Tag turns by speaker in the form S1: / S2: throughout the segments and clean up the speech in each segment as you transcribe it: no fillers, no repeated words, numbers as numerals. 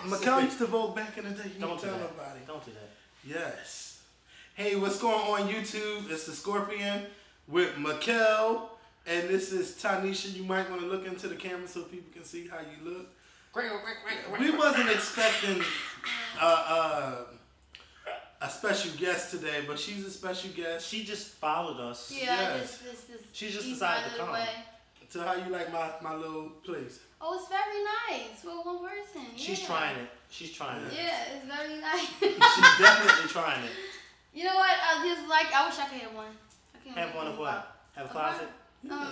S1: Mikkel used to vote back in the day.
S2: Don't tell
S1: nobody.
S2: Don't do that.
S1: Yes. Hey, what's going on YouTube? It's the Skorpion with Mikkel. And this is Tanisha. You might want to look into the camera so people can see how you look. We wasn't expecting a special guest today, but she's a special guest.
S2: She just followed us.
S3: Yeah,
S1: yes.
S2: She just decided to come.
S1: So how you like my little place?
S3: Oh, it's very nice for one person. Yeah.
S2: She's trying it.
S3: Yeah, it's very nice.
S2: She's definitely trying it.
S3: You know what? I wish I could have one.
S2: Have one of what? Have a closet?
S1: Y'all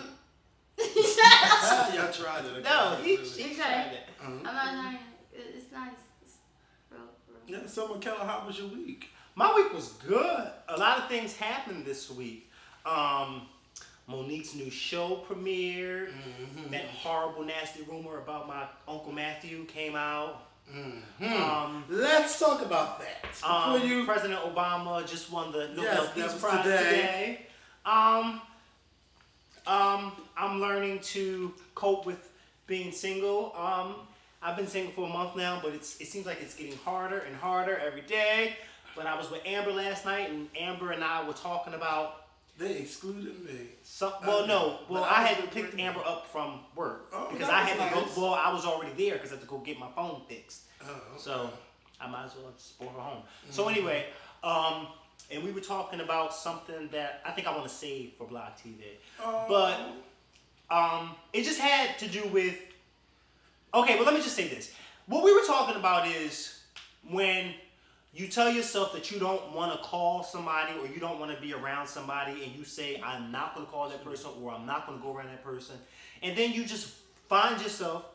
S1: tried it.
S2: No, she tried it.
S3: I'm not trying it. It's nice. It's real.
S1: Yeah, so Mikkel, how was your week?
S2: My week was good. A lot of things happened this week. Monique's new show premiered. Mm-hmm. That horrible, nasty rumor about my Uncle Matthew came out.
S1: Mm-hmm. Let's talk about that.
S2: President Obama just won the Nobel Peace Prize today. I'm learning to cope with being single. I've been single for a month now, but it seems like it's getting harder and harder every day. But I was with Amber last night, and Amber and I were talking about.
S1: They excluded me.
S2: I had picked Amber up from work because I had to go. Well, I was already there because I had to go get my phone fixed.
S1: Oh, okay.
S2: So I might as well just bring her home. Mm-hmm. So anyway, and we were talking about something that I think I want to save for Block TV. But it just had to do with. Okay, well let me just say this. What we were talking about is when you tell yourself that you don't want to call somebody or you don't want to be around somebody and you say, I'm not going to call that person or I'm not going to go around that person. And then you just find yourself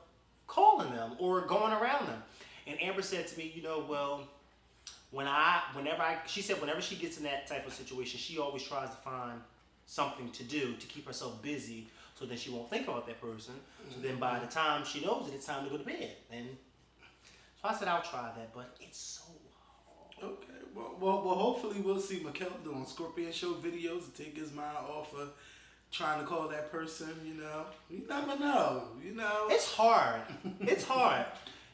S2: calling them or going around them. And Amber said to me, she said whenever she gets in that type of situation, she always tries to find something to do to keep herself busy so then she won't think about that person. Mm-hmm. So then by the time she knows it, it's time to go to bed. And so I said, I'll try that, but it's so hard.
S1: Okay, well, hopefully we'll see Mikkel doing Skorpion Show videos to take his mind off of trying to call that person, You never know,
S2: It's hard. It's hard.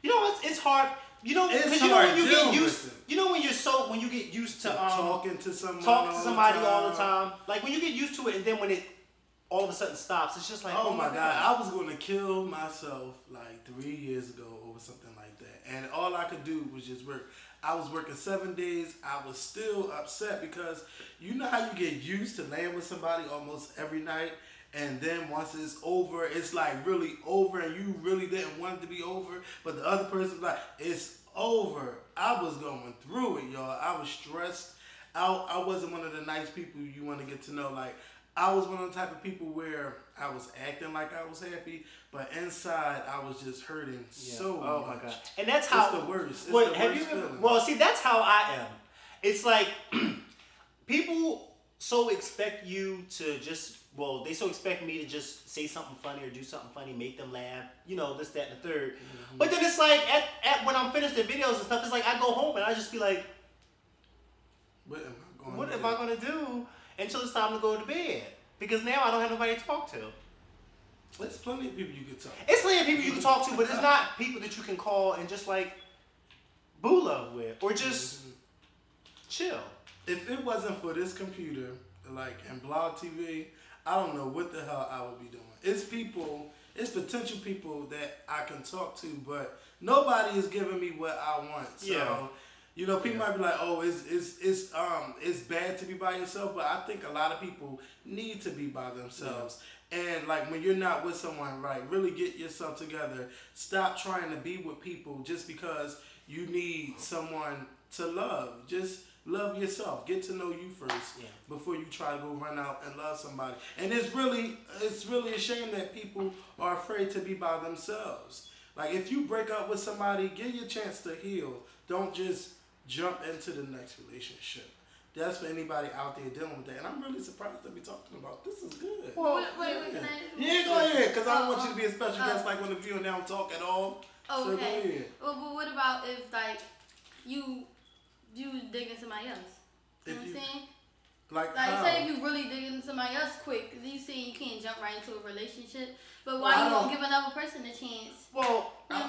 S2: You know what? It's hard.
S1: It's hard
S2: when you get used. When you get used to
S1: talking to somebody
S2: all the time. Like when you get used to it, and then when it all of a sudden stops, it's just like,
S1: oh my God, I was going to kill myself like 3 years ago over something like that, and all I could do was just work. I was working 7 days. I was still upset because you know how you get used to laying with somebody almost every night, and then once it's over, it's like really over, and you really didn't want it to be over, but the other person's like, it's over. I was going through it, y'all. I was stressed out. I wasn't one of the nice people you want to get to know. Like, I was one of the type of people where I was acting like I was happy, but inside I was just hurting so much.
S2: Oh my God! And that's how
S1: it's the worst. It's
S2: well,
S1: the
S2: have
S1: worst
S2: you ever,
S1: feeling.
S2: well, see, that's how I am. It's like people so expect you to just. Well, they so expect me to just say something funny or do something funny, make them laugh, this, that, and the third. Mm-hmm. But then it's like at when I'm finished the videos and stuff, it's like I go home and I just be like, what am I gonna do until it's time to go to bed? Because now I don't have nobody to talk to.
S1: There's plenty of people you can talk to.
S2: It's plenty of people you can talk to, but it's not people that you can call and just like boo love with or just chill.
S1: If it wasn't for this computer, like and Blog TV, I don't know what the hell I would be doing. It's potential people that I can talk to, but nobody is giving me what I want. So, people might be like, "Oh, it's bad to be by yourself," but I think a lot of people need to be by themselves. Yeah. And like when you're not with someone, right? Really get yourself together. Stop trying to be with people just because you need someone to love. Just love yourself. Get to know you first before you try to go run out and love somebody. And it's really a shame that people are afraid to be by themselves. Like if you break up with somebody, give you a chance to heal. Don't just jump into the next relationship. That's for anybody out there dealing with that. And I'm really surprised to be talking about this. Is good.
S3: Well, wait, can I?
S1: Yeah, go ahead. Because I don't want you to be a special guest like when the viewer don't talk at all.
S3: Oh,
S1: so
S3: okay.
S1: Go ahead.
S3: Well, but what about if like you digging somebody else? You know what I'm saying?
S1: Like
S3: say if you really digging somebody else quick, because you saying you can't jump right into a relationship, but why you won't give another person a chance?
S2: Well,
S1: I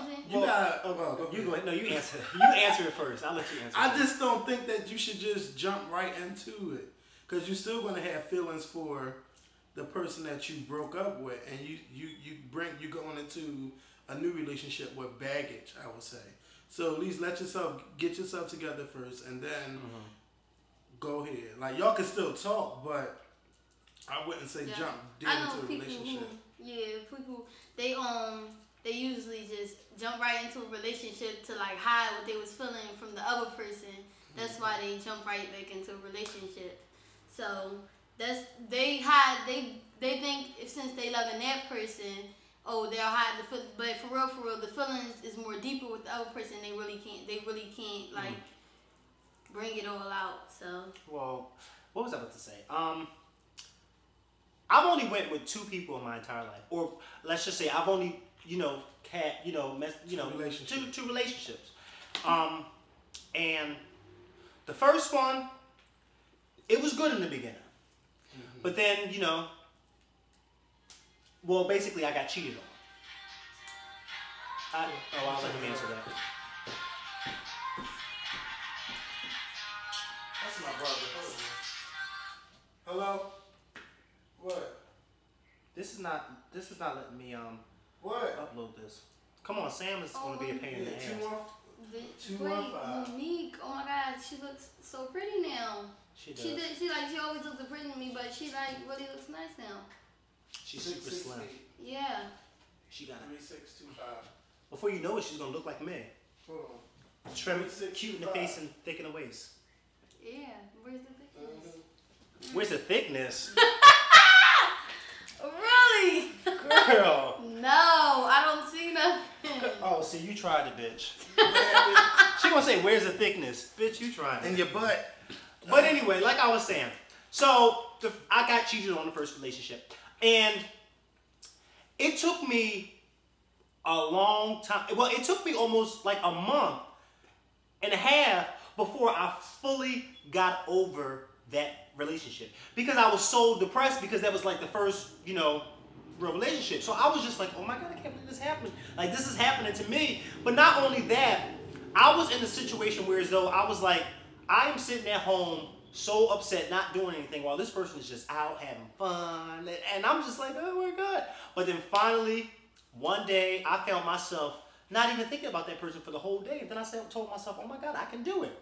S1: gotta.
S2: You go ahead. No, you answer. You answer it first. I'll let you answer.
S1: I just don't think that you should just jump right into it, because you're still gonna have feelings for the person that you broke up with, and you going into a new relationship with baggage, I would say. So at least get yourself together first, and then go ahead. Like, y'all can still talk, but I wouldn't say jump deep into a relationship.
S3: People they usually just jump right into a relationship to like hide what they was feeling from the other person. That's why they jump right back into a relationship. So they think if since they loving that person, they'll hide the feelings. But for real, the feelings is more deeper with the other person. They really can't like bring it all out. So.
S2: Well, what was I about to say? I've only went with 2 people in my entire life, or let's just say I've only two relationships. And the first one, it was good in the beginning, but then basically I got cheated on. I'll let him answer that.
S1: That's my brother. Hello? What?
S2: This is not letting me
S1: what?
S2: upload this. Come on, Sam is going to be a pain in the ass.
S3: Monique, oh my God, she looks so pretty now.
S2: She does.
S3: She always looks pretty to me, but she really looks nice now.
S2: She's super slim.
S3: Yeah.
S2: She got
S1: 3625.
S2: Before you know it, she's gonna look like me.
S1: Hold on.
S2: Trim, cute in the face and thick in the waist.
S3: Yeah. Where's the thickness?
S2: Where's the thickness?
S3: Really?
S2: Girl.
S3: No, I don't see nothing.
S2: Oh, see, you tried it, bitch. She gonna say, "Where's the thickness?" Bitch, you tried it.
S1: In your butt.
S2: But anyway, like I was saying, so I got cheated on the first relationship, and it took me a long time. Well, it took me almost like a month and a half before I fully got over that relationship, because I was so depressed, because that was like the first, real relationship. So I was just like, oh my God, I can't believe this happened. Like, this is happening to me. But not only that, I was in a situation where as though I was like, I am sitting at home so upset, not doing anything, while this person is just out having fun. And I'm just like, oh my God. But then finally, one day, I found myself not even thinking about that person for the whole day. And then I told myself, oh my God, I can do it.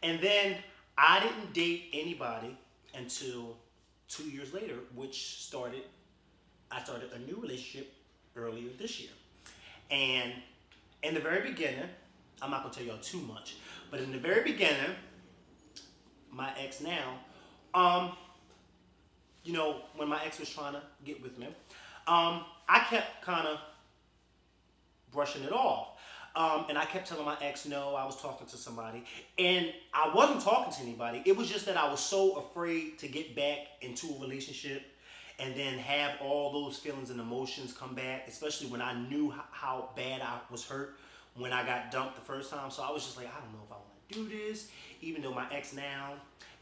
S2: And then I didn't date anybody until 2 years later, I started a new relationship earlier this year. And in the very beginning, I'm not gonna tell y'all too much, but in the very beginning, my ex now, when my ex was trying to get with me, I kept kind of brushing it off. And I kept telling my ex, no, I was talking to somebody. And I wasn't talking to anybody. It was just that I was so afraid to get back into a relationship and then have all those feelings and emotions come back, especially when I knew how bad I was hurt when I got dumped the first time. So I was just like, I don't know if I want to do this, even though my ex now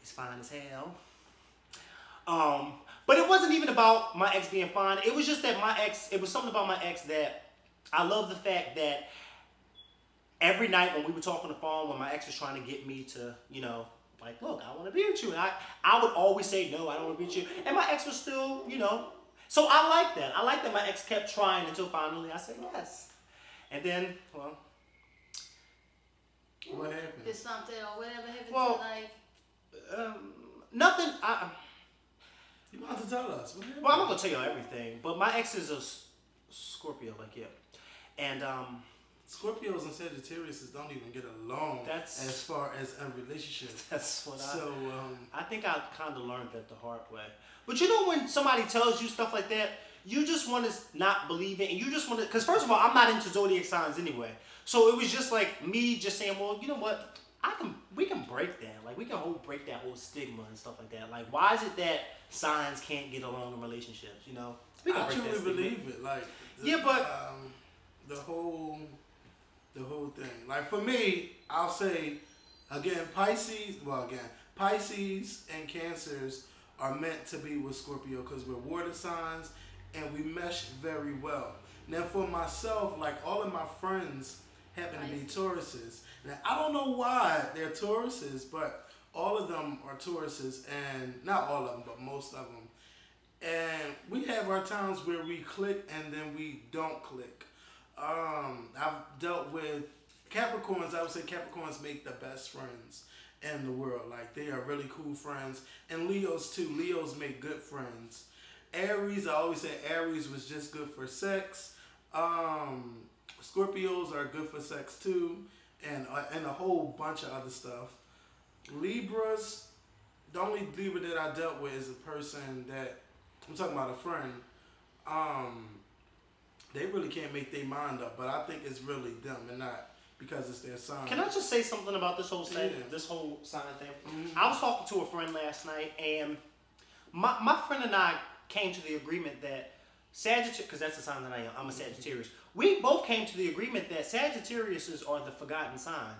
S2: is fine as hell. But it wasn't even about my ex being fine. It was just that it was something about my ex that I love the fact that every night when we would talk on the phone, when my ex was trying to get me to, like, look, I want to be with you. And I would always say, no, I don't want to be with you. And my ex was still, So I like that. I like that my ex kept trying until finally I said yes. And then, well.
S1: What happened?
S3: Did something or whatever happened to,
S2: nothing.
S1: You don't have to tell us.
S2: Well, I'm not going to tell you everything. But my ex is a Scorpio, like you. And,
S1: Scorpios and Sagittarius don't even get along as far as a relationship.
S2: That's what
S1: I
S2: think I kind of learned that the hard way. But when somebody tells you stuff like that, you just want to not believe it, and you just want to, because first of all, I'm not into zodiac signs anyway. So it was just like me just saying, well, you know what? We can break that. Like, we can break that whole stigma and stuff like that. Like, why is it that signs can't get along in relationships? We can
S1: I truly believe it. Like, the whole thing. Like, for me, I'll say, Pisces and Cancers are meant to be with Scorpio because we're water signs and we mesh very well. Now, for myself, like, all of my friends happen to be Tauruses. Now, I don't know why they're Tauruses, but all of them are Tauruses, and not all of them, but most of them. And we have our times where we click and then we don't click. I've dealt with Capricorns. I would say Capricorns make the best friends in the world. Like, they are really cool friends. And Leos too. Leos make good friends. Aries, I always say Aries was just good for sex. Scorpios are good for sex too, and a whole bunch of other stuff. Libras, the only Libra that I dealt with is a person that, I'm talking about a friend. They really can't make their mind up, but I think it's really them and not because it's their sign.
S2: Can I just say something about this whole sign, this whole sign thing? Mm-hmm. I was talking to a friend last night, and my friend and I came to the agreement that Sagittarius, because that's the sign that I am. I'm a Sagittarius. We both came to the agreement that Sagittariuses are the forgotten sign.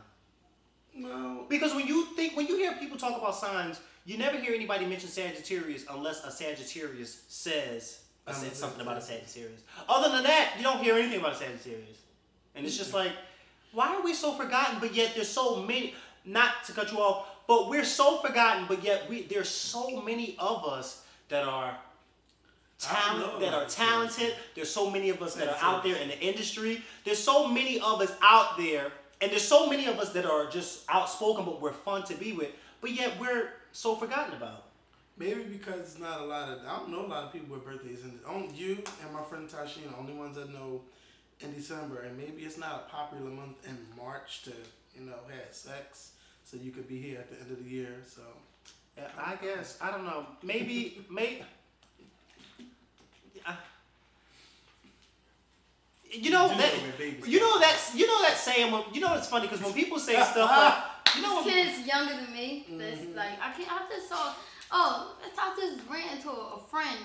S1: No.
S2: Because when you hear people talk about signs, you never hear anybody mention Sagittarius unless a Sagittarius says something about a Sagittarius. Other than that, you don't hear anything about a Sagittarius. And it's just like, why are we so forgotten, but yet there's so many, not to cut you off, but we're so forgotten, but yet there's so many of us that are talented. There's so many of us that are out there in the industry. There's so many of us out there, and there's so many of us that are just outspoken, but we're fun to be with, but yet we're so forgotten about.
S1: Maybe because it's not a lot of, I don't know a lot of people with birthdays, and only you and my friend Tashina, the only ones I know in December, and maybe it's not a popular month in March to, have sex, so you could be here at the end of the year, so.
S2: Yeah, I guess, I don't know, maybe. That saying. It's funny because when people say stuff like,
S3: this kid's younger than me. That's like I just saw. I just ran into a friend.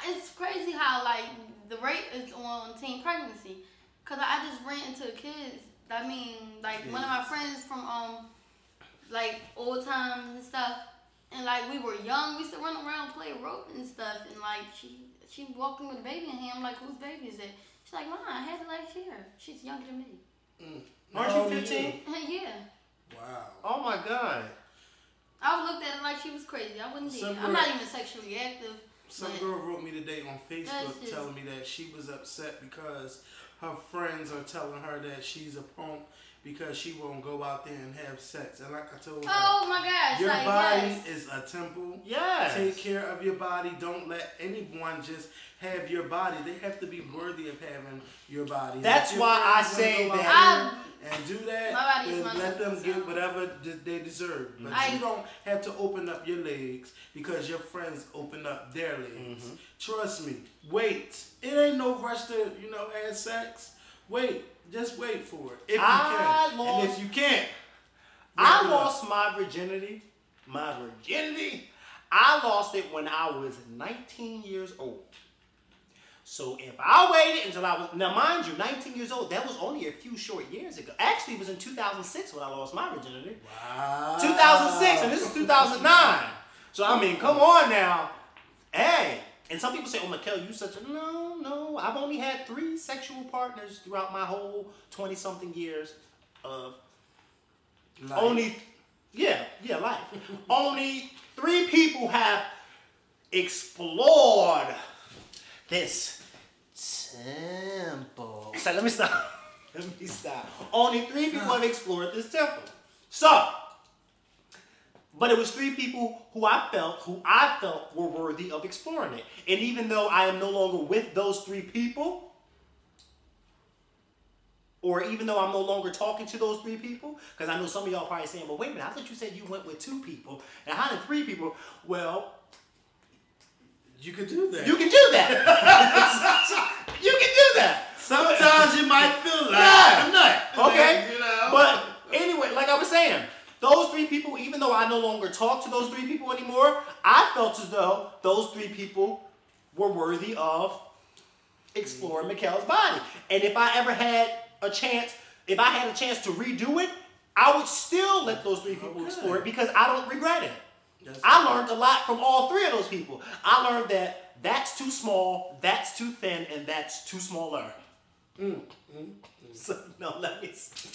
S3: It's crazy how like the rate is on teen pregnancy. Cause I just ran into kids. I mean, like one of my friends from like old times and stuff. And like we were young, we used to run around, play rope and stuff. And like she walking with a baby in hand. I'm like, whose baby is it? She's like, Mom, I had it last year. She's younger than me.
S2: Aren't you 15?
S3: Yeah.
S1: Wow.
S2: Oh my God.
S3: I looked at it like she was crazy. I wouldn't date. I'm not even sexually active.
S1: Some girl wrote me today on Facebook telling me that she was upset because her friends are telling her that she's a punk because she won't go out there and have sex. And like I told her,
S3: oh my gosh,
S1: your body is a temple.
S2: Yes.
S1: Take care of your body. Don't let anyone just have your body. They have to be worthy of having your body.
S2: That's why I say that.
S1: And do that, and let them get whatever they deserve. But you don't have to open up your legs because your friends open up their legs. Mm-hmm. Trust me. Wait. It ain't no rush to, have sex. Wait. Just wait for it. If you can. And if you can't.
S2: I lost my virginity. I lost it when I was 19 years old. So if I waited until I was, now mind you, 19 years old, that was only a few short years ago. Actually, it was in 2006 when I lost my virginity.
S1: Wow.
S2: 2006, and this is 2009. So I mean, come on now. Hey. And some people say, oh, Mikkel, you such a, no. I've only had 3 sexual partners throughout my whole 20-something years of
S1: life.
S2: Life. Only 3 people have explored this temple. So let me stop. Only 3 people have explored this temple. So, but it was 3 people who I felt were worthy of exploring it. And even though I am no longer with those 3 people, or even though I'm no longer talking to those 3 people, because I know some of y'all probably saying, well, wait a minute, I thought you said you went with 2 people, and how did 3 people? Well,
S1: you could do that.
S2: You can do that. You can do that.
S1: Sometimes you might feel like a nut.
S2: Okay. But anyway, like I was saying, those 3 people, even though I no longer talk to those 3 people anymore, I felt as though those 3 people were worthy of exploring Mikkel's body. And if I ever had a chance, to redo it, I would still let those 3 people explore it because I don't regret it. I learned a lot from all 3 of those people. I learned that that's too small, that's too thin, and that's too smaller. So, no, let me see.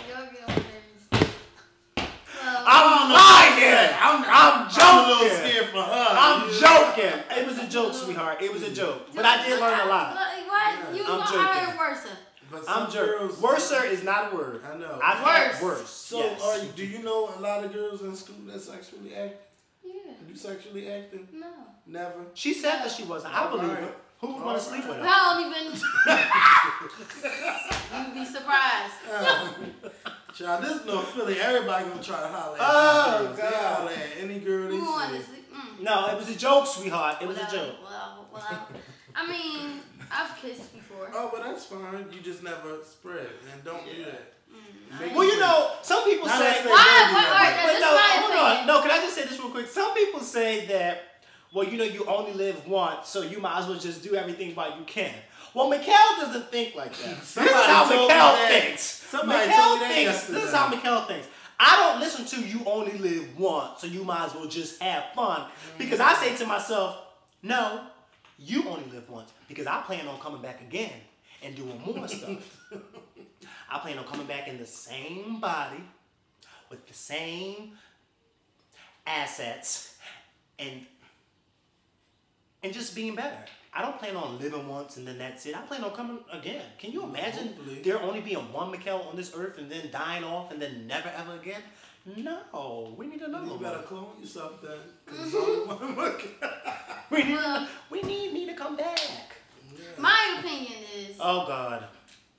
S3: Your girlfriends. Well,
S2: I'm lying. I'm
S1: I'm a little
S2: joking.
S1: scared for her.
S2: I'm joking. It was a joke, sweetheart. It was a joke. But I did learn a lot.
S3: Like, what? You
S2: I'm
S3: know,
S2: joking.
S3: I heard worse.
S1: But
S2: I'm joking. Worser is not a word.
S1: I know.
S2: I've had worse.
S1: So,
S2: Yes.
S1: do you know a lot of girls in school that sexually active?
S3: Yeah.
S1: You sexually active?
S3: No.
S1: Never.
S2: She said that she wasn't. I believe her. Who would want to sleep with her?
S3: I don't even. You'd be surprised.
S1: Child, this is no Philly. Everybody gonna try to holler at
S2: Oh,
S1: these girls. They
S2: God.
S1: holler at any girl they
S3: Who want to
S1: see.
S3: sleep?
S2: No, it was a joke, sweetheart. It was a joke.
S3: Well, I mean, I've kissed before.
S1: Oh, but that's fine. You just never spread and don't do that. Make
S2: Well,
S1: it
S2: you know, some people
S1: Now
S2: say.
S1: let's say
S3: Why?
S1: don't do
S3: What
S1: that.
S3: are
S2: But
S3: That's
S2: no,
S3: my
S2: hold
S3: opinion.
S2: on. No, can I just say this real quick? Some people say that, well, you know, you only live once, so you might as well just do everything while you can. Well, Mikhail doesn't think like that. This is how
S1: told me
S2: Mikhail
S1: that.
S2: thinks.
S1: Somebody
S2: Mikhail
S1: told me that
S2: thinks.
S1: yesterday.
S2: This is how Mikhail thinks. I don't listen to you only live once, so you might as well just have fun. Because I say to myself, no, you only live once. Because I plan on coming back again and doing more stuff. I plan on coming back in the same body, with the same assets, and just being better. I don't plan on living once and then that's it. I plan on coming again. Can you imagine
S1: Hopefully.
S2: there only being one Mikhail on this earth and then dying off and then never ever again? No, we need another
S1: You
S2: one.
S1: better clone yourself then, because there's only one more.
S2: We need me to come back.
S3: My opinion is,
S2: Oh God.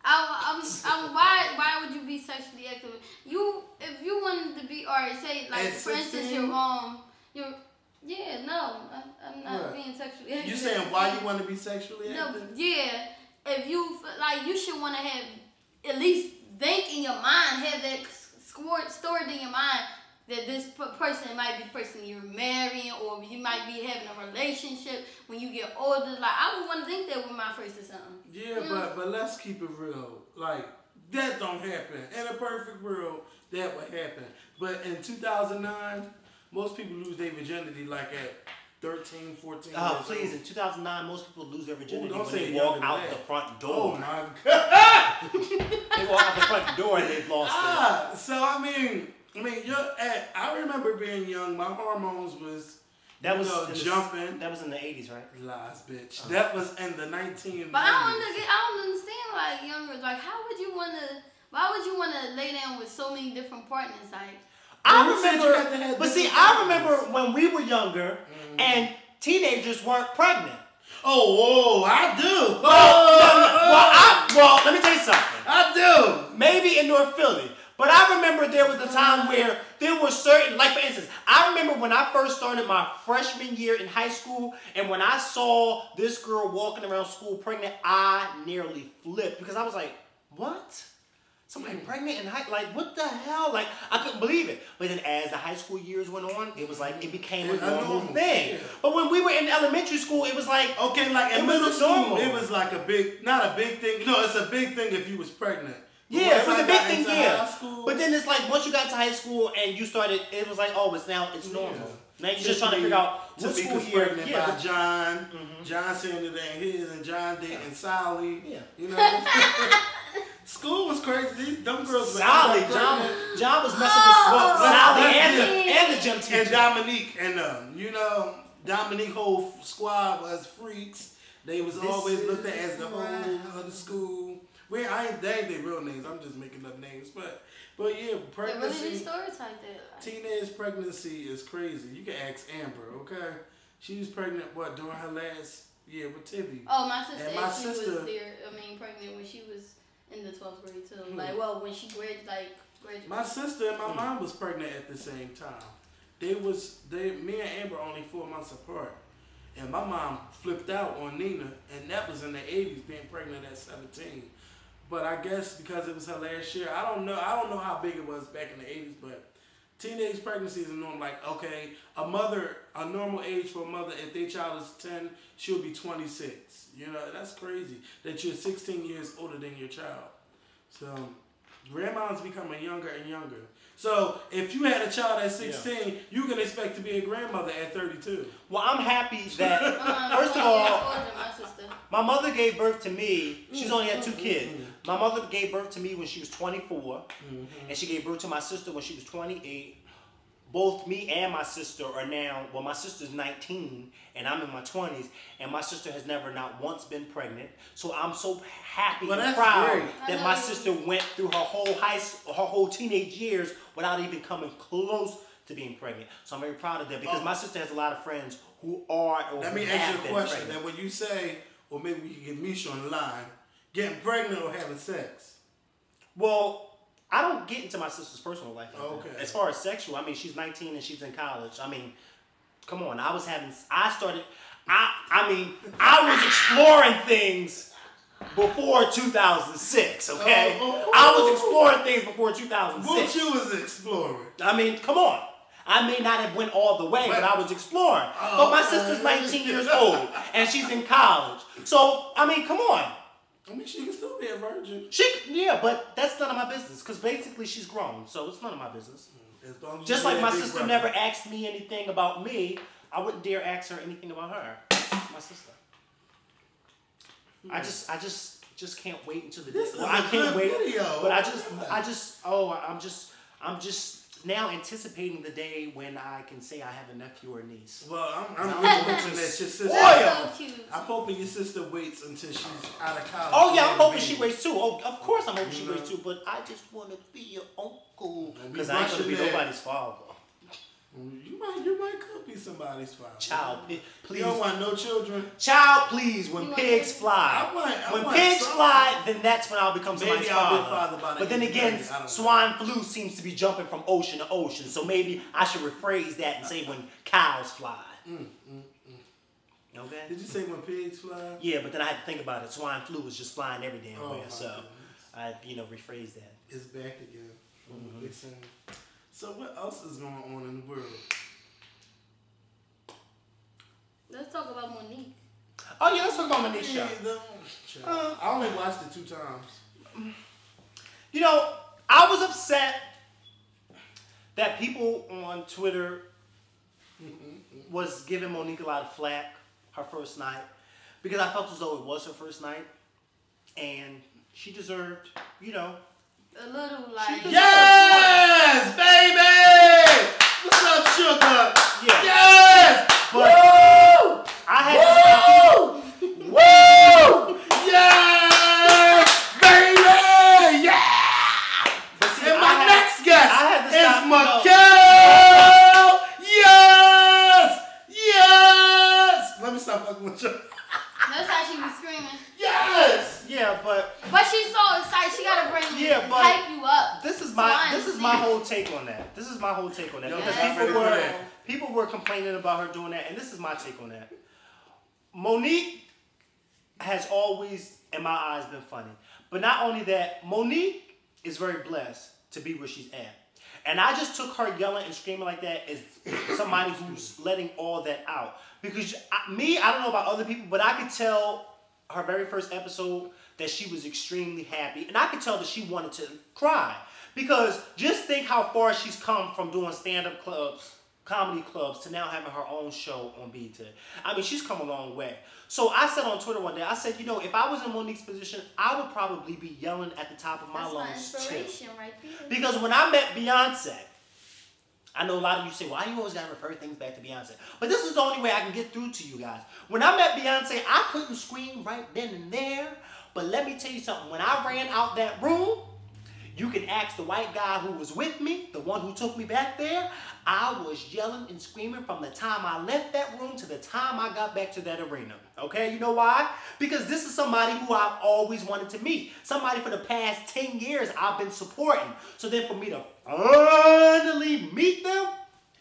S3: why would you be sexually active? If you wanted to be, or say like
S1: At
S3: for instance,
S1: 16?
S3: I'm not being sexually active.
S1: You saying why you want to be sexually
S3: No,
S1: active?
S3: yeah. If you like, you should want to have at least think in your mind, have that stored in your mind that this person might be the person you're marrying, or you might be having a relationship when you get older. Like, I would want to think that with my first or something.
S1: Yeah, but let's keep it real. Like, that don't happen. In a perfect world, that would happen. But in 2009, most people lose their virginity like at 13, 14
S2: Oh,
S1: years
S2: please!
S1: old.
S2: In 2009, most people lose their virginity
S1: Ooh, don't
S2: when
S1: say
S2: they walk
S1: younger than
S2: out
S1: that.
S2: the front
S1: Oh
S2: door.
S1: my God.
S2: They walk out the front door and they've lost it.
S1: So I mean, I remember being young. My hormones was
S2: That was
S1: in the-
S2: jumping. That was in the 80s, right?
S1: lies, bitch. That was in the 1990s.
S3: But I don't understand, like, younger, like, why would you want to lay down with so many different partners, like?
S1: Who said you had to have different
S2: I remember when we were younger and teenagers weren't pregnant.
S1: Oh, I do.
S2: Well, let me tell you something.
S1: I do.
S2: Maybe in North Philly. But I remember there was a time where there were certain, like for instance, I remember when I first started my freshman year in high school, and when I saw this girl walking around school pregnant, I nearly flipped because I was like, what? Somebody pregnant in like, what the hell? Like, I couldn't believe it. But then as the high school years went on, it was like, it became a normal thing.
S1: Yeah.
S2: But when we were in elementary school, it was like,
S1: Okay, like in
S2: It was
S1: middle school,
S2: normal.
S1: it was like not a big thing. No, it's a big thing if you was pregnant. But
S2: yeah,
S1: once
S2: it was
S1: I
S2: a big
S1: got
S2: thing,
S1: into
S2: yeah.
S1: high school,
S2: But then it's like, once you got to high school and you started, it was like, oh, it's normal. Now you're just trying to figure out what school
S1: was
S2: year.
S1: pregnant
S2: Yeah,
S1: by John. John saying it ain't his, and John dating Sally.
S2: Yeah.
S1: You know. School was crazy. Them girls were
S2: Sally,
S1: pregnant.
S2: John was messing with Sally
S1: let's
S2: and the gym teacher.
S1: And Dominique and Dominique whole squad was freaks. They was always looked at as the whole of the school. They ain't their real names. I'm just making up names, but yeah,
S3: They really
S1: pregnancy.
S3: do stories like that. Like,
S1: Teenage pregnancy is crazy. You can ask Amber, okay? She was pregnant during her last year with Tibby.
S3: oh, my sister
S1: And my
S3: actually was
S1: sister-
S3: pregnant when she was in the 12th grade too. Like, well, when she graduated.
S1: My sister and my mom was pregnant at the same time. Me and Amber only 4 months apart. And my mom flipped out on Nina, and that was in the 80s, being pregnant at 17. But I guess because it was her last year, I don't know how big it was back in the 80s, but teenage pregnancy is a norm. Like, okay, a normal age for a mother, if their child is 10, she'll be 26. You know, that's crazy that you're 16 years older than your child. So, Grandma's becoming younger and younger. So if you had a child at 16, you can expect to be a grandmother at 32.
S2: Well, I'm happy that, first of all, my mother gave birth to me. She's only had 2 kids. My mother gave birth to me when she was 24, and she gave birth to my sister when she was 28. Both me and my sister are now, well, my sister's 19, and I'm in my 20s, and my sister has never not once been pregnant. So I'm so happy and proud that my sister went through her whole teenage years without even coming close to being pregnant. So I'm very proud of that because my sister has a lot of friends who are or
S1: Let me ask you a question. Then when you say, or maybe we can get Misha on the line, getting pregnant or having sex?
S2: Well, I don't get into my sister's personal life. As far as sexual, I mean, she's 19 and she's in college. I mean, come on. I was exploring things before 2006, okay? I was exploring things before 2006.
S1: What you was exploring?
S2: I mean, come on. I may not have went all the way, but I was exploring. But my sister's 19 years old, and she's in college. So, I mean, come on.
S1: I mean, she can still be a virgin.
S2: Yeah, but that's none of my business, because basically she's grown, so it's none of my business. Just like my sister never asked me anything about me, I wouldn't dare ask her anything about her. My sister. I just can't wait until the day.
S1: This is a good video.
S2: But I'm just now anticipating the day when I can say I have a nephew or niece.
S1: Well, I'm really hoping that your sister.
S3: So cute.
S1: I'm hoping your sister waits until she's out of college.
S2: Oh yeah, I'm hoping she waits too. Oh, of course I'm hoping she waits too. But I just want to be your uncle because I ain't gonna be nobody's father.
S1: You might could be somebody's father.
S2: Child, please.
S1: You don't want no children.
S2: Child, please. When pigs fly, when pigs fly, then that's when I'll become somebody's father. But then again, swine flu seems to be jumping from ocean to ocean. So maybe I should rephrase that and say when cows fly. Okay.
S1: Did you say when pigs fly?
S2: Yeah, but then I had to think about it. Swine flu was just flying every damn where. So I, rephrase that.
S1: It's back again. So what else is going on in the world?
S3: Let's talk about Monique.
S2: Oh yeah, let's talk about Monique's show.
S1: I only watched it 2 times.
S2: I was upset that people on Twitter was giving Monique a lot of flack her first night because I felt as though it was her first night and she deserved,
S3: A little like...
S1: Yes, baby! What's up, sugar?
S2: Yeah.
S1: Yes!
S2: But
S1: woo!
S2: I had to
S1: stop. Woo! Yes! Baby! Yeah!
S2: But see,
S1: and my next guest is
S2: Mikel!
S1: Yes! Yes! Let me stop fucking with you.
S3: That's how she was screaming.
S2: Yes! Yeah, but
S3: she's so excited. She gotta bring hype you up.
S2: This is my whole take on that. Because people were complaining about her doing that, and this is my take on that. Monique has always, in my eyes, been funny. But not only that, Monique is very blessed to be where she's at. And I just took her yelling and screaming like that as somebody who's letting all that out. Because I don't know about other people, but I could tell her very first episode that she was extremely happy. And I could tell that she wanted to cry. Because just think how far she's come from doing stand-up clubs, comedy clubs, to now having her own show on BET. I mean, she's come a long way. So I said on Twitter one day, I said, if I was in Monique's position, I would probably be yelling at the top of my lungs too.
S3: That's my inspiration right there.
S2: Because when I met Beyonce, I know a lot of you say, why you always gotta refer things back to Beyonce? But this is the only way I can get through to you guys. When I met Beyonce, I couldn't scream right then and there. But let me tell you something. When I ran out that room, you can ask the white guy who was with me, the one who took me back there. I was yelling and screaming from the time I left that room to the time I got back to that arena. Okay, you know why? Because this is somebody who I've always wanted to meet. Somebody for the past 10 years I've been supporting. So then for me to finally meet them,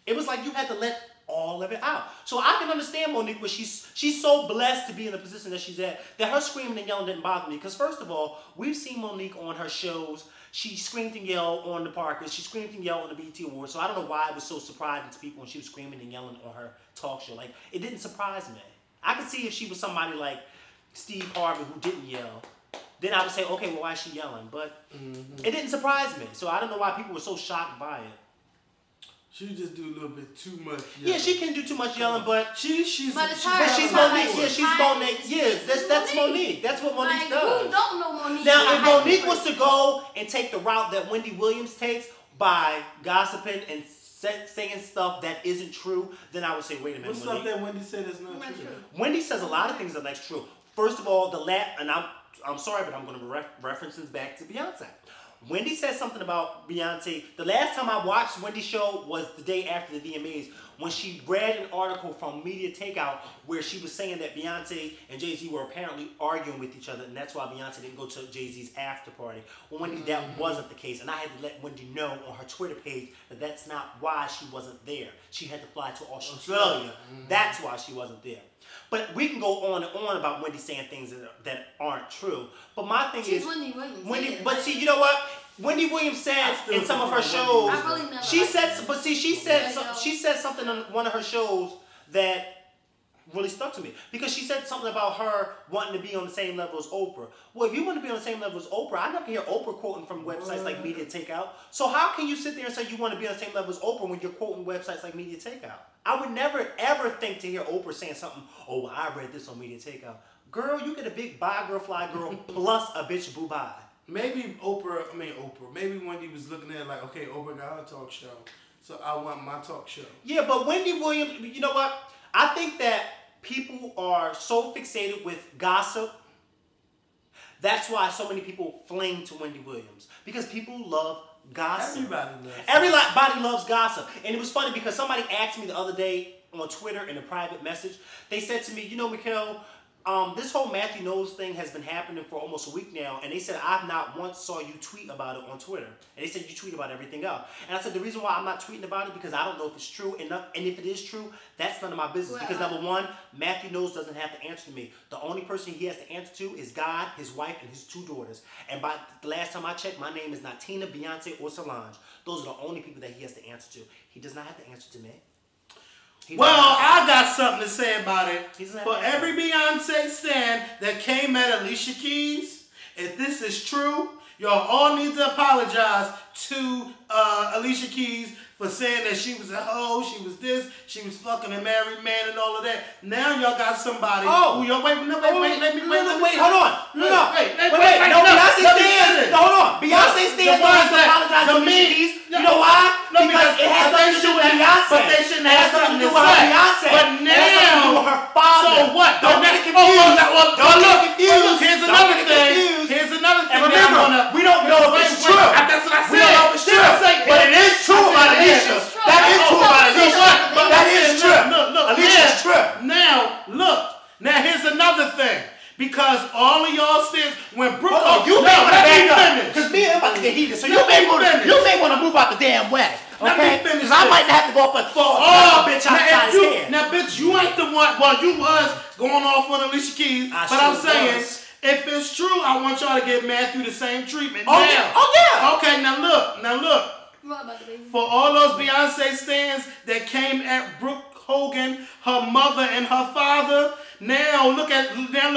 S2: it was like you had to let all of it out. So I can understand Monique, but she's so blessed to be in the position that she's at, that her screaming and yelling didn't bother me. Because first of all, we've seen Monique on her shows. She screamed and yelled on the Parkers. She screamed and yelled on the BET Awards. So I don't know why it was so surprising to people when she was screaming and yelling on her talk show. Like, it didn't surprise me. I could see if she was somebody like Steve Harvey who didn't yell. then I would say, okay, well, why is she yelling? But it didn't surprise me. So I don't know why people were so shocked by it.
S1: She just do a little bit too much yelling.
S2: Yeah, she can do too much yelling, but
S1: she's
S2: Monique. Yeah, she's Monique. Yeah, that's Monique. That's what Monique does.
S3: Who don't know Monique?
S2: Now, if Monique was to go and take the route that Wendy Williams takes by gossiping and saying stuff that isn't true, then I would say, wait a minute,
S1: What's
S2: Monique.
S1: stuff that Wendy said is not true?
S2: Wendy says a lot of things that are true. First of all, and I'm sorry, but I'm going to reference this back to Beyonce. Wendy said something about Beyonce. The last time I watched Wendy's show was the day after the VMAs when she read an article from Media Takeout where she was saying that Beyonce and Jay-Z were apparently arguing with each other, and that's why Beyonce didn't go to Jay-Z's after party. Well, Wendy, that wasn't the case, and I had to let Wendy know on her Twitter page that that's not why she wasn't there. She had to fly to Australia. That's why she wasn't there. But we can go on and on about Wendy saying things that aren't true. But my thing is,
S3: Wendy Williams.
S2: but see, you know what? Wendy Williams said in some of her shows.
S3: I really never
S2: she said something on one of her shows that really stuck to me because she said something about her wanting to be on the same level as Oprah. Well, if you want to be on the same level as Oprah, I never hear Oprah quoting from websites like Media Takeout. So how can you sit there and say you want to be on the same level as Oprah when you're quoting websites like Media Takeout? I would never ever think to hear Oprah saying something, oh, well, I read this on Media Takeout. Girl, you get a big bi girl, fly girl, plus a bitch boo bye.
S1: Maybe maybe Wendy was looking at it like, okay, Oprah got her talk show, so I want my talk show.
S2: Yeah, but Wendy Williams, you know what? I think that people are so fixated with gossip. That's why so many people fling to Wendy Williams. Because people love gossip. Everybody loves gossip. And it was funny because somebody asked me the other day on Twitter in a private message. They said to me, you know, Mikhail, this whole Mathew Knowles thing has been happening for almost a week now, and they said, I've not once saw you tweet about it on Twitter. And they said, you tweet about everything else. And I said, the reason why I'm not tweeting about it because I don't know if it's true, and if it is true, that's none of my business. Because number one, Mathew Knowles doesn't have to answer to me. The only person he has to answer to is God, his wife, and his 2 daughters. And by the last time I checked, my name is not Tina, Beyonce, or Solange. Those are the only people that he has to answer to. He does not have to answer to me.
S1: Well, I got something to say about it. For every Beyonce stan that came at Alicia Keys, if this is true, y'all all need to apologize to Alicia Keys for saying that she was a hoe, she was this, she was fucking a married man and all of that. Now y'all got somebody who y'all wait, hold on. Beyonce stands to apologize to Alicia Keys. You know why? Because it has nothing to do with Beyonce. But they shouldn't have something to do with Beyonce. But now, it has something to do with her father. So what? Don't get confused. Don't get confused. Here's another thing. Here's another thing.
S2: And remember, we don't know if it's true.
S1: That's what I said.
S2: We don't know if it's true. But it is true about Alicia. That is true about Alicia. That is true. Alicia's true.
S1: Now, look. Now, here's another thing. Because all of y'all stands when Brooke.
S2: You may want to back up. Because me and him about to get heated. So you may want to move out the damn way. Okay? Because I might have to go up and fall. Bitch outside his head.
S1: Now, bitch, you ain't the one. Well, you was going off on Alicia Keys. But I'm saying, if it's true, I want y'all to give Mathew the same treatment.
S2: Oh, yeah.
S1: Okay, now look. For all those Beyonce stans that came at Brooke Hogan, her mother and her father, now look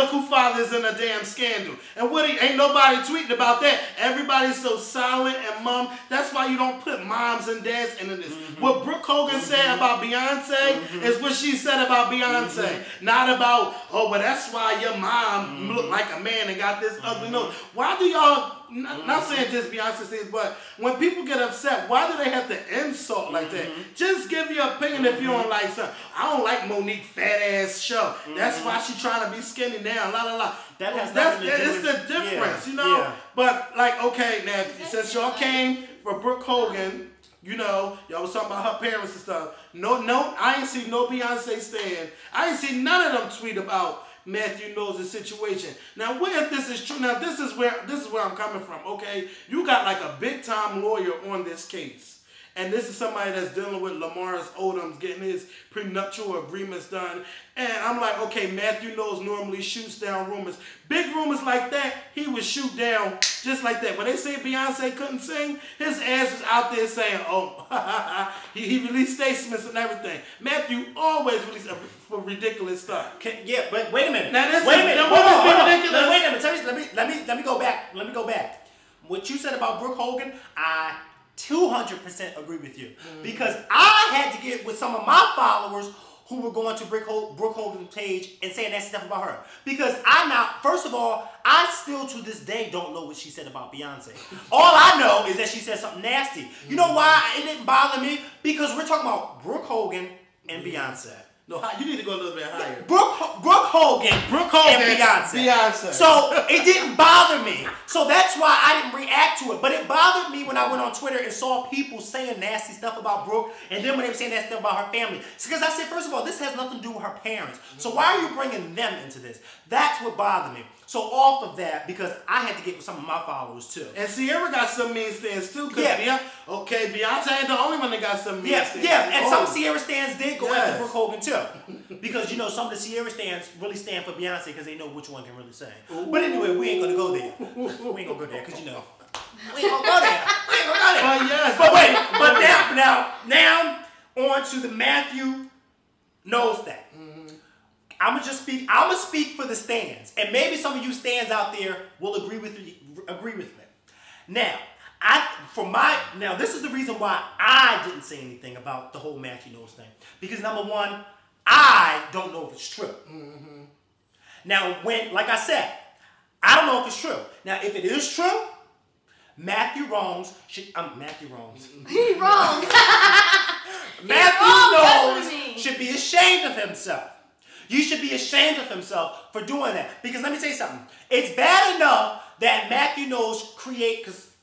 S1: who father's in a damn scandal. And ain't nobody tweeting about that. Everybody's so silent and mum. That's why you don't put moms and dads into this. What Brooke Hogan said about Beyonce is what she said about Beyonce. Not about, oh, well, that's why your mom looked like a man and got this ugly nose. Why do y'all, not saying just Beyonce says, but when people get upset, why do they have to insult like that? Just give your opinion if you don't like something. I don't like Monique fat ass show. That's why she trying to be skinny now. La la la. It's the difference, you know. Yeah. But like, okay, now since y'all came for Brooke Hogan, you know, y'all was talking about her parents and stuff. No, I ain't see no Beyonce stand. I ain't see none of them tweet about Mathew Knowles' situation. Now, what if this is true? Now, this is where I'm coming from. Okay, you got like a big time lawyer on this case, and this is somebody that's dealing with Lamar's Odom's getting his prenuptial agreements done. And I'm like, okay, Mathew Knowles normally shoots down rumors. Big rumors like that, he would shoot down just like that. When they say Beyonce couldn't sing, his ass was out there saying, oh, he released statements and everything. Mathew always released for ridiculous stuff.
S2: Yeah, but wait a minute.
S1: Now this
S2: wait a minute. Hold on.
S1: Ridiculous.
S2: Wait a minute. Let me go back. Let me go back. What you said about Brooke Hogan, I 200% agree with you. Because I had to get with some of my followers who were going to Brooke Hogan's page and saying that stuff about her. Because first of all, I still to this day don't know what she said about Beyonce. All I know is that she said something nasty. You know why it didn't bother me? Because we're talking about Brooke Hogan and Beyonce.
S1: No, you need to go a little bit higher.
S2: Brooke Hogan and Beyonce. So it didn't bother me. So that's why I didn't react to it. But it bothered me when I went on Twitter and saw people saying nasty stuff about Brooke, and then when they were saying that stuff about her family. It's because I said, first of all, this has nothing to do with her parents. So why are you bringing them into this? That's what bothered me. So off of that, because I had to get with some of my followers too.
S1: And Sierra got some mean stands too. Beyonce ain't the only one that got some mean stands.
S2: Yeah, and some Sierra stands did go after Brooke Hogan too. Because, you know, some of the Sierra stands really stand for Beyonce because they know which one can really sing. Ooh. But anyway, we ain't going to go there. We ain't going to go there because, you know, we ain't going to go there. We ain't going to go there.
S1: Yes.
S2: But wait, but now on to the Mathew Knowles thing. I'm gonna speak for the stands, and maybe some of you stands out there will agree with me. Now, this is the reason why I didn't say anything about the whole Mathew Knowles thing, because number one, I don't know if it's true. Now, like I said, I don't know if it's true. Now, if it is true, Mathew Knowles should. Mathew Knowles.
S3: He wrong.
S2: Mathew Knowles should be ashamed of himself. You should be ashamed of himself for doing that. Because let me tell you something. It's bad enough that Mathew Knowles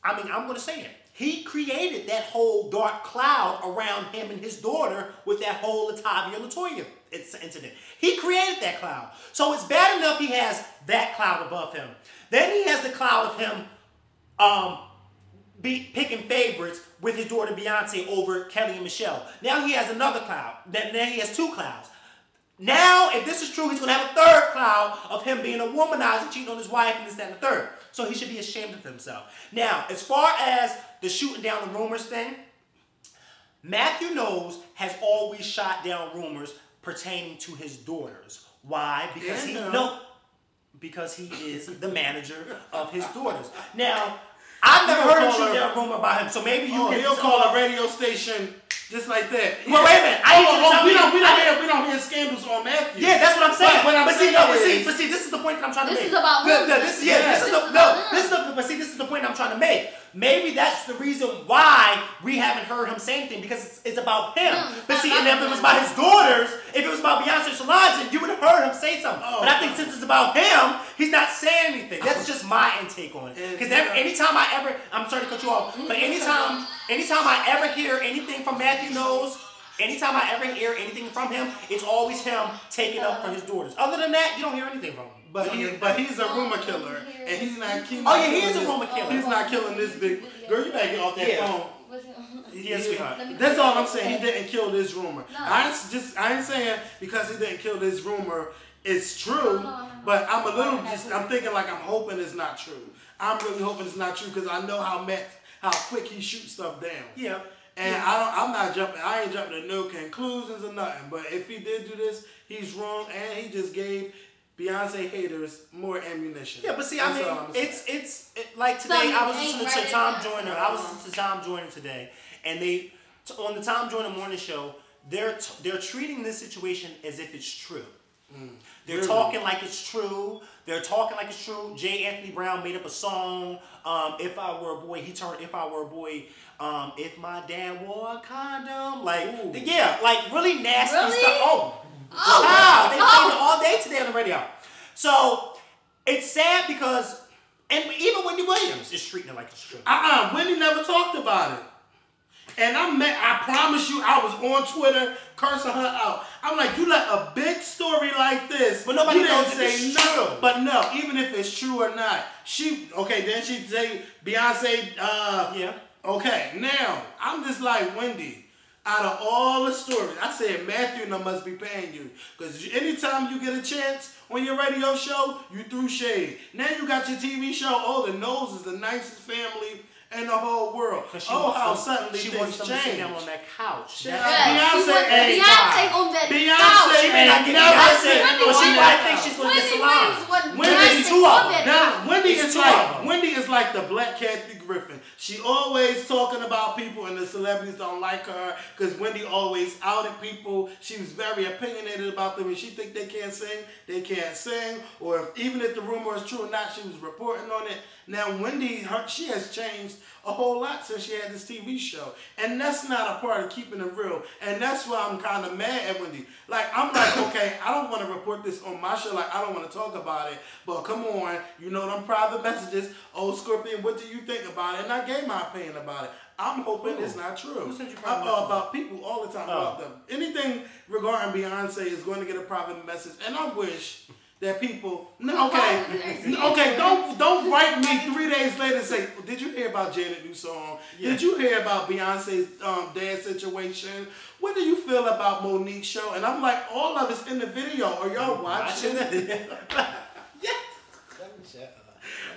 S2: I'm going to say it. He created that whole dark cloud around him and his daughter with that whole LaToya incident. He created that cloud. So it's bad enough he has that cloud above him. Then he has the cloud of him picking favorites with his daughter Beyonce over Kelly and Michelle. Now he has another cloud. Then he has two clouds. Now, if this is true, he's going to have a third cloud of him being a womanizer, cheating on his wife, and this, that, and the third. So he should be ashamed of himself. Now, as far as the shooting down the rumors thing, Mathew Knowles has always shot down rumors pertaining to his daughters. Why? Because he is the manager of his daughters. Now, I've never heard him shoot down a rumor about him, so maybe you can...
S1: He'll call a radio station... Just like that.
S2: Well, wait a minute.
S1: We don't hear scandals on Mathew.
S2: Yeah, that's what I'm saying.
S1: But
S2: see, this is the point that I'm trying to make.
S3: This is about him.
S2: This is the point I'm trying to make. Maybe that's the reason why we haven't heard him say anything, because it's about him. But see, and if it was about his daughters, if it was about Beyonce and Solange, you would have heard him say something. But I think since it's about him, he's not saying anything. That's just my intake on it. Because anytime I ever, I'm sorry to cut you off, but anytime I ever hear anything from Mathew Knowles, anytime I ever hear anything from him, it's always him taking up for his daughters. Other than that, you don't hear anything from him.
S1: But he's a rumor killer, and he's not killing.
S2: Oh yeah, he is a rumor killer.
S1: He's not killing this big girl. You better get off that phone.
S2: Yes, sweetheart.
S1: That's all I'm saying. He didn't kill this rumor. No. I ain't saying because he didn't kill this rumor it's true. But I'm I'm thinking like I'm hoping it's not true. I'm really hoping it's not true because I know how quick he shoots stuff down.
S2: Yeah.
S1: And I ain't jumping to no conclusions or nothing. But if he did do this, he's wrong, and he just gave Beyonce haters more ammunition.
S2: Yeah, but see, I mean, it's like today I was listening to Tom Joyner. I was listening to Tom Joyner today, and they on the Tom Joyner morning show, they're treating this situation as if it's true. They're really talking like it's true. They're talking like it's true. J. Anthony Brown made up a song. If I were a boy, he turned. If I were a boy, if my dad wore a condom, like yeah, like really nasty stuff. They played it all day today on the radio. So it's sad because, and even Wendy Williams is treating it like it's true.
S1: Wendy never talked about it. And I promise you, I was on Twitter cursing her out. I'm like, you let a big story like this,
S2: but nobody knows
S1: if it's true. But no, even if it's true or not, then she say Beyonce, Okay, now, I'm just like Wendy. Out of all the stories, I said Mathew Knowles must be paying you. Because anytime you get a chance on your radio show, you threw shade. Now you got your TV show. Oh, the Knowles is the nicest family in the whole world. Oh, how suddenly
S2: she
S1: things
S2: wants them to sit down
S1: changed.
S2: on that couch.
S1: Beyonce
S3: on that couch.
S2: She may not get Beyonce, but she might think she's going to get Salon.
S1: Wendy's
S2: two of them.
S1: Now, Wendy is like the Black Kathy Griffin. She always talking about people and the celebrities don't like her because Wendy always outed people. She was very opinionated about them and she think they can't sing, they can't sing. Or even if the rumor is true or not, she was reporting on it. Now, Wendy, she has changed a whole lot since she had this TV show. And that's not a part of keeping it real. And that's why I'm kind of mad at Wendy. Like, I'm like, okay, I don't want to report this on my show. Like, I don't want to talk about it. But come on, you know them private messages. Oh, Skorpion, what do you think about it? And I gave my opinion about it. I'm hoping it's not true.
S2: Who sent you private messages?
S1: About people all the time. About them. Anything regarding Beyonce is going to get a private message. And I wish that people, okay, don't write me 3 days later and say, did you hear about Janet's new song? Yeah. Did you hear about Beyonce's dad situation? What do you feel about Monique's show? And I'm like, all of it's in the video. Are y'all watching it? Yeah.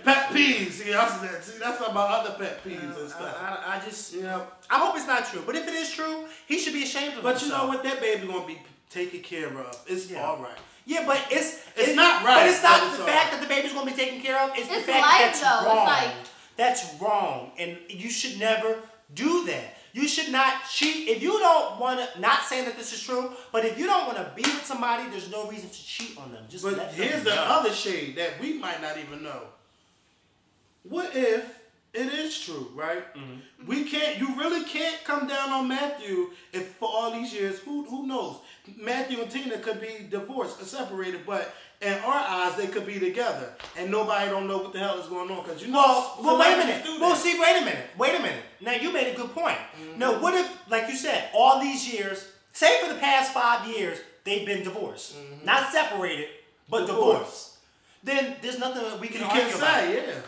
S1: Pet peeves. See, that's about other pet peeves and stuff.
S2: I just, I hope it's not true. But if it is true, he should be ashamed of himself.
S1: But you know what? That baby gonna be taken care of. It's all right.
S2: Yeah, but it's
S1: not right.
S2: But it's not the fact that the baby's going to be taken care of. It's the fact that's wrong. That's wrong. And you should never do that. You should not cheat. If you don't want to, not saying that this is true, but if you don't want to be with somebody, there's no reason to cheat on them.
S1: But here's the other shade that we might not even know. What if it is true, right? Mm-hmm. You really can't come down on Mathew if for all these years, who knows? Mathew and Tina could be divorced or separated, but in our eyes, they could be together. And nobody don't know what the hell is going on. Because
S2: well, wait a minute. Well, see, wait a minute. Now, you made a good point. Mm-hmm. Now, what if, like you said, all these years, say for the past 5 years, they've been divorced. Mm-hmm. Not separated, but divorced. Then there's nothing we can argue about.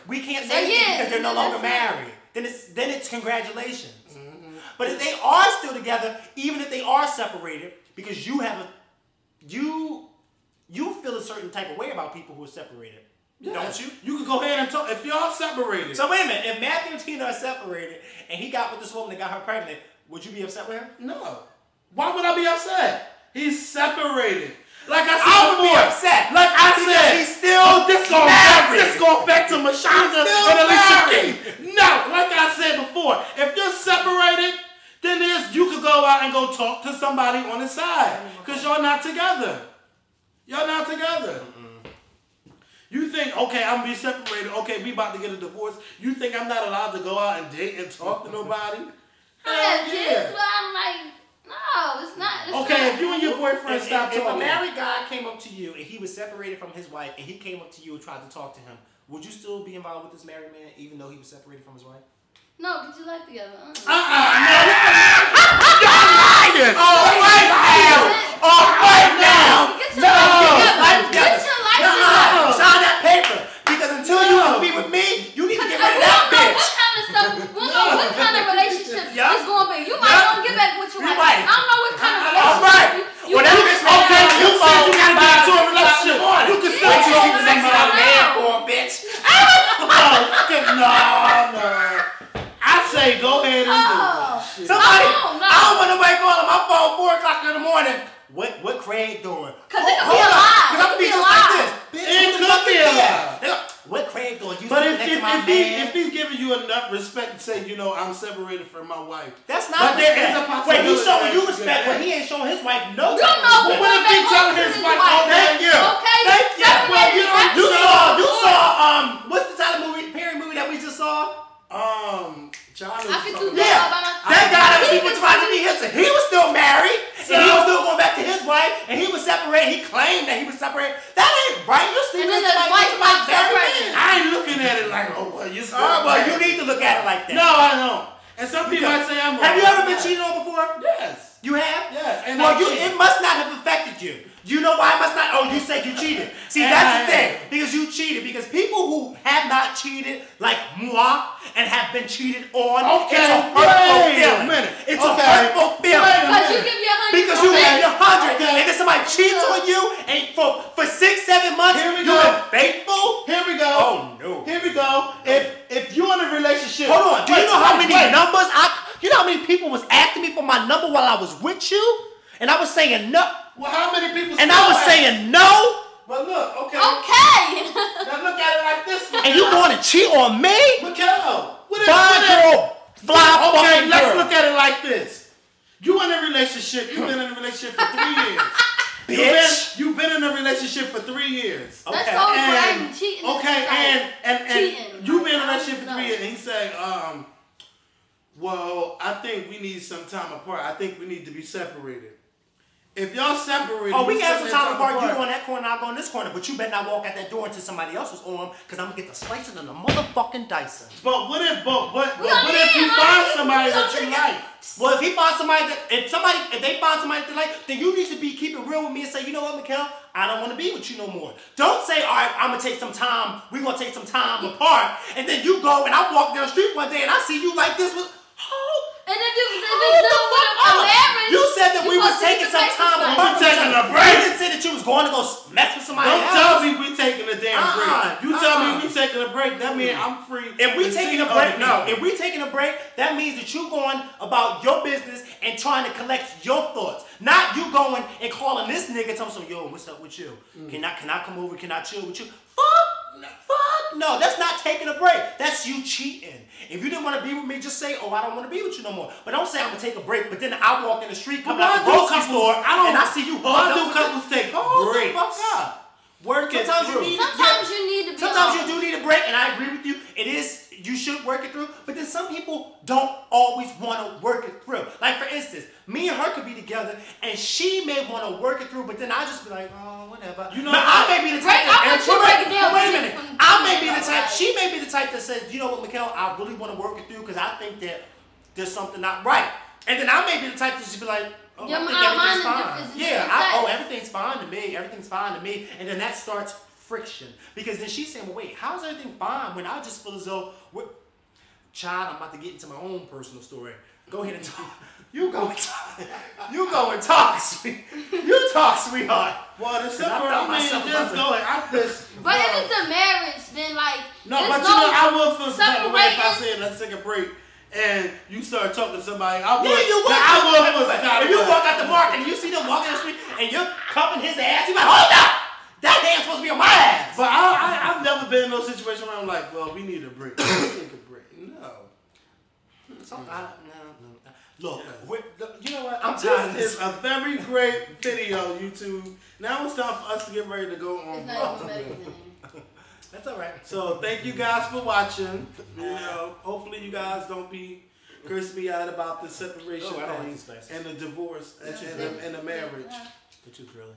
S2: We can't say anything because they're no longer married. Then it's congratulations. Mm-hmm. But if they are still together, even if they are separated, because you feel a certain type of way about people who are separated, don't you?
S1: You can go ahead and talk if y'all separated.
S2: So wait a minute, if Mathew and Tina are separated and he got with this woman that got her pregnant, would you be upset with him?
S1: No. Why would I be upset? He's separated. Like I said
S2: I would be upset.
S1: Like I said,
S2: he's still
S1: this goes back to Mashonda and Alicia Keys. No, like I said before, if you're separated, then you could go out and go talk to somebody on the side. Because you're not together. You're not together. You think, okay, I'm going to be separated. Okay, we about to get a divorce. You think I'm not allowed to go out and date and talk to nobody?
S3: Yeah. But I'm like, no, it's not.
S1: Okay, if you and your boyfriend stop talking.
S2: If a married guy came up to you and he was separated from his wife and he came up to you and tried to talk to him, would you still be involved with this married man even though he was separated from his wife?
S3: No, get your life together.
S1: Y'all lying! All right now!
S3: Get your life together.
S2: Sign that paper. Because until you want to be with me, you need to get rid of that bitch.
S3: We don't know what kind of relationship it's going to be. You might want to get back with your wife. I don't know what kind of relationship.
S1: All right. Whatever this okay, you said you got to get into a relationship. You can still talk to somebody.
S2: Bitch.
S1: No. I say go ahead and do it.
S2: Somebody, I don't want nobody calling my phone 4 o'clock in the morning. What Craig doing?
S3: Because it could be a lie.
S2: Because I could be just like this.
S1: It could be a lie.
S2: What Craig doing?
S1: But if he's giving you enough respect to say, I'm separated from my wife.
S2: That's not respect. Wait, he's showing you respect, but he ain't showing his wife no respect.
S3: You know
S1: what if he telling his wife, oh, thank you.
S3: Okay?
S1: Thank you. Well,
S2: you saw, what's the Tyler Perry movie that we just saw?
S3: I could do that by myself.
S2: That guy that was with Roger Hilton, he was still married, and he was still going back to his wife, and he was separated. He claimed that he was separated. That ain't right. You're still
S1: separated. I ain't looking at it like, oh, well, you're still
S2: well, you need to look at it like that.
S1: No, I don't. And some people might say I'm.
S2: Have you ever been cheated on before?
S1: Yes.
S2: You have?
S1: Yes. And
S2: well, it must not have affected you. You know why I must not? Oh, you said you cheated. See, that's the thing. Because you cheated. Because people who have not cheated, like moi, and have been cheated on, it's a hurtful feeling. It's a hurtful feeling.
S3: Because you give your 100.
S2: Because you gave your 100. And then somebody cheats on you, and for 6-7 months, you've been faithful.
S4: Here we go.
S2: Oh, no.
S4: Here we go. If you're in a relationship.
S2: Hold on. Do you know how many numbers you know how many people was asking me for my number while I was with you? And I was saying no.
S4: Well, how many people?
S2: And I was saying no.
S4: But look, okay.
S3: Okay.
S4: Now look at it like this.
S2: And you going to cheat on me?
S4: Mikhail,
S2: fly
S4: let's look at it like this. You in a relationship. You've been in a relationship for 3 years.
S2: Bitch.
S4: You've been in a relationship for 3 years.
S3: Okay. That's so
S4: and,
S3: cheating.
S4: Okay, and
S3: cheating.
S4: you've been in a relationship for 3 years, and he said, well, I think we need some time apart. I think we need to be separated. If y'all separated,
S2: we can have some time apart. You go in that corner, I'll go in this corner. But you better not walk out that door until somebody else was on, because I'm gonna get the slicing and the motherfucking Dyson.
S4: But what if you find somebody that you like?
S2: Well, if he finds somebody if they find somebody that they like, then you need to keep it real with me and say, you know what, Mikhail, I don't want to be with you no more. Don't say, all right, I'm gonna take some time. We're gonna take some time apart, and then you go and I walk down the street one day and I see you like this with.
S3: And if it's a marriage,
S2: you said that we were taking some time apart.
S4: We taking a break.
S2: You didn't say that you was going to go mess with somebody else.
S4: Don't tell me we taking a damn break. You tell me we taking a break. That means I'm free.
S2: If we taking a break, if we taking a break, that means that you going about your business and trying to collect your thoughts. Not you going and calling this nigga and telling him, yo, what's up with you? Can I come over? Can I chill with you? Fuck no, that's not taking a break. That's you cheating. If you didn't want to be with me, just say, oh, I don't want to be with you no more. But don't say I'm going to take a break, but then I walk in the street, come out the grocery store, and I see you
S4: why do couples take breaks?
S2: Fuck up.
S4: Work it through.
S3: Sometimes you need to be
S2: Sometimes you do need a break, and I agree with you. It is, you should work it through, but then some people don't always want to work it through. Like, for instance, me and her could be together, and she may want to work it through, but then I just be like, oh, whatever. You know, I may be the type she may be the type that says, you know what, Mikhail, I really want to work it through because I think that there's something not right. And then I may be the type that just be like, oh, I think everything's fine. Yeah, everything's fine to me. Everything's fine to me. And then that starts friction. Because then she's saying, well, wait, how's everything fine when I just feel as though, child, I'm about to get into my own personal story. Go ahead and talk. You go and talk, sweet. You talk, sweetheart.
S4: Well, the separate, just go ahead.
S3: But if it's a marriage, then like
S4: I will feel some type of way if I said let's take a break and you start talking to somebody. I will feel some kind of way.
S2: If you walk out the market and you see them walking down the street and you're cupping his ass, you like, hold up! That hand's supposed to be on my ass.
S4: But I've never been in those situations where I'm like, well, we need a break. Let's take a break. No.
S2: Look, you know what? I'm tired of this.
S4: This is a very great video, YouTube. Now it's time for us to get ready to go on.
S2: That's all right.
S4: So thank you guys for watching. You know, hopefully you guys don't be cursing me out about the separation thing and the divorce and the marriage.
S2: They're too girly.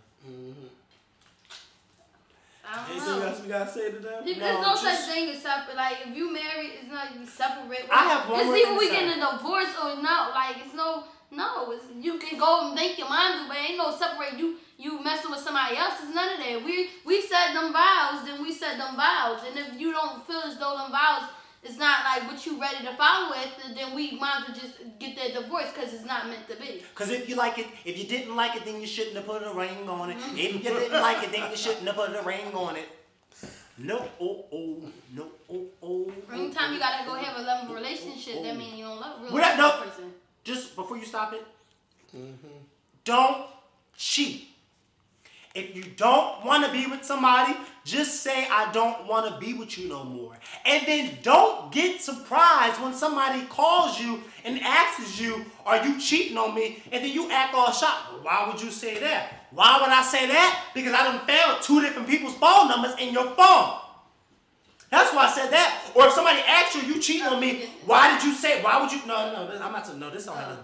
S4: Anything else we gotta say to them?
S3: There's no such thing as separate. Like if you married, it's not you separate.
S2: I have one more
S3: It's either we
S2: thing to
S3: getting a divorce or not. Like it's no. It's, you can go and make your mind do, but ain't no separate. You messing with somebody else. It's none of that. We said them vows, then we said them vows, and if you don't feel as though them vows it's not like what you ready to follow with, then we might as well just get that divorce because it's not meant to be.
S2: Because if you like it, if you didn't like it, then you shouldn't have put a ring on it. If you didn't like it, then you shouldn't have put a ring on it. No,
S3: Anytime you gotta go have a loving relationship, that means you don't love a person.
S2: Just before you stop it, don't cheat. If you don't want to be with somebody, just say, I don't want to be with you no more. And then don't get surprised when somebody calls you and asks you, are you cheating on me? And then you act all shocked. Well, why would you say that? Why would I say that? Because I done found 2 different people's phone numbers in your phone. That's why I said that. Or if somebody asks you, you cheating on me, why did you say, why would you, this don't have nothing to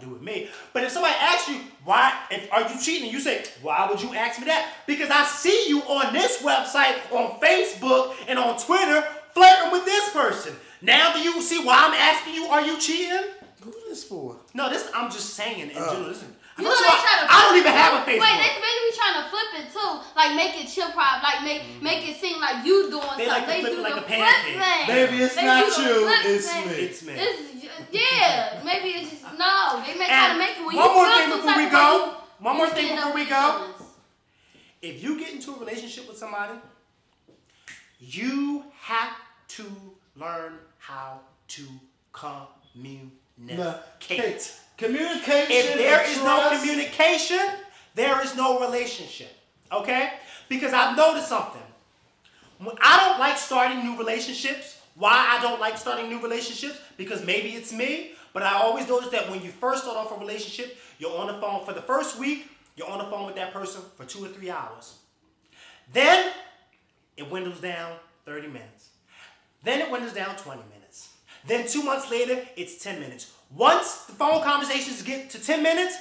S2: do with me. But if somebody asks you, are you cheating? You say, why would you ask me that? Because I see you on this website, on Facebook, and on Twitter, flirting with this person. Now do you see why I'm asking you, are you cheating?
S1: Who this for?
S2: No, this I'm just saying in general. Listen,
S3: you know I
S2: don't even have a Facebook.
S3: Wait, they be trying to flip it too, like make it chill prop, like make it seem like you doing something.
S2: Like
S3: they do
S2: like
S3: the
S2: a
S3: flip
S2: pancake.
S3: thing.
S1: Baby, it's not you. It's me.
S2: It's me.
S3: Yeah, maybe it's just no. They try to make it when you
S2: one more
S3: feel
S2: thing
S3: some
S2: before
S3: type
S2: we
S3: of
S2: go.
S3: way,
S2: One more thing
S3: stand
S2: before
S3: up
S2: we
S3: for
S2: go.
S3: your feelings.
S2: If you get into a relationship with somebody, you have to learn how to communicate.
S1: Communication.
S2: If there is no communication, there is no relationship. Okay? Because I've noticed something. I don't like starting new relationships. Why I don't like starting new relationships? Because maybe it's me, but I always notice that when you first start off a relationship, you're on the phone for the first week, you're on the phone with that person for 2 or 3 hours. Then it dwindles down 30 minutes. Then it dwindles down 20 minutes. Then 2 months later, it's 10 minutes. Once the phone conversations get to 10 minutes,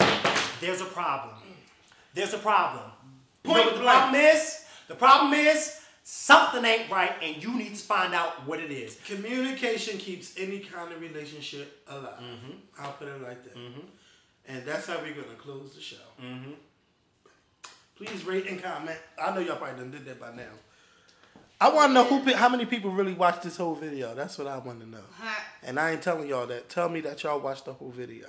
S2: there's a problem. There's a problem. You know what the problem is? The problem is something ain't right and you need to find out what it is.
S1: Communication keeps any kind of relationship alive. I'll put it like that. And that's how we're going to close the show. Please rate and comment. I know y'all probably done did that by now. I want to know how many people really watched this whole video. That's what I want to know. And I ain't telling y'all that. Tell me that y'all watched the whole video.